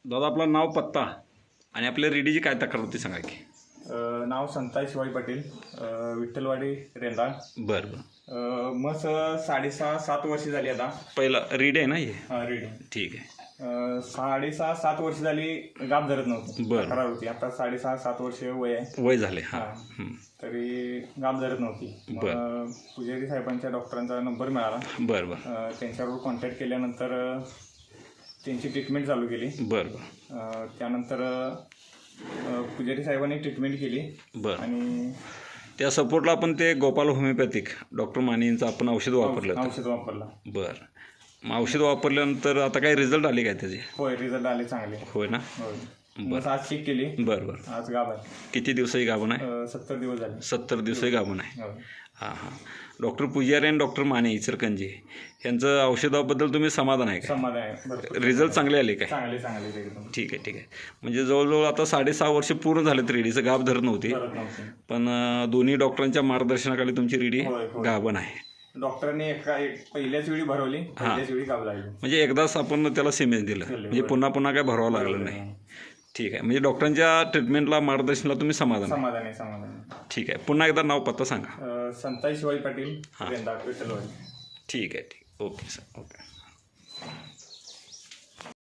दादा आपलं नाव पत्ता आणि आपल्या रेडीची काय तक्रार होती सांगा की. नाव संताई शिवाजी पाटील, विठ्ठलवाडी रेंदाळ. बरं बरं. मस 6.5-7 वर्षे झाली आता. पहिला रेडी आहे ना हे. रेडी. ठीक आहे. 6.5-7 वर्ष झाली गाभ धरत नव्हती. बरं. तक्रार होती. आता 6.5-7 वर्ष वय आहे. वय झाले. हां. तरी गाभ धरत नव्हती. बरं. पुजारी साहेबांच्या डॉक्टरांचा नंबर मिळाला. बरं बरं. त्यांच्याबरोबर कॉन्टॅक्ट केल्यानंतर त्यांची ट्रीटमेंट चालू केली. बरं बरं. त्यानंतर पुजारी साहेबांनी ट्रीटमेंट केली. बरं. आणि त्या सपोर्टला आपण ते गोपाल होमिओपॅथिक डॉक्टर मानेंचं आपण औषध वापरलं. औषध वापरलं. बरं. मग औषध वापरल्यानंतर आता काही रिझल्ट आले काय त्याचे? होय, रिझल्ट आले चांगले. होय ना. होय. मग आज चेक केली. बरं बरं. आज गाभ आहे. किती दिवसाची गाभण आहे? 70 दिवस झाले. 70 दिवसाची गाभण आहे. होय. हां हां. डॉक्टर पुजारी आणि डॉक्टर माने इचलकरंजी यांचं औषधाबद्दल तुम्ही समाधान आहे का? समाधान आहे. भरपूर रिझल्ट चांगले आले काय? चांगले एकदम. ठीक आहे ठीक आहे. म्हणजे जवळजवळ आता 6.5 वर्ष पूर्ण झालेत रेडीचं गाभ धरत नव्हती, करत नव्हते. पण दोन्ही डॉक्टरांच्या मार्गदर्शनाखाली तुमची रेडी होय, होय. गाभण आहे. डॉक्टरांनी पहिल्याच वेळी भरवली. पहिल्याच वेळी गाभ लागली. म्हणजे एकदाच आपण त्याला सिमेंट दिलं, म्हणजे पुन्हा पुन्हा काय भरावं लागलं नाही. ठीक आहे. म्हणजे डॉक्टरांच्या ट्रीटमेंटला मार्गदर्शनाला तुम्ही समाधान आहे. समाधान आहे. ठीक आहे. पुन्हा एकदा नाव पत्ता सांगा. संताई शिवाजी पाटील, रेंदाळ, विठ्ठलवाडी. ठीक आहे. ठीक. Okay sir. ओके.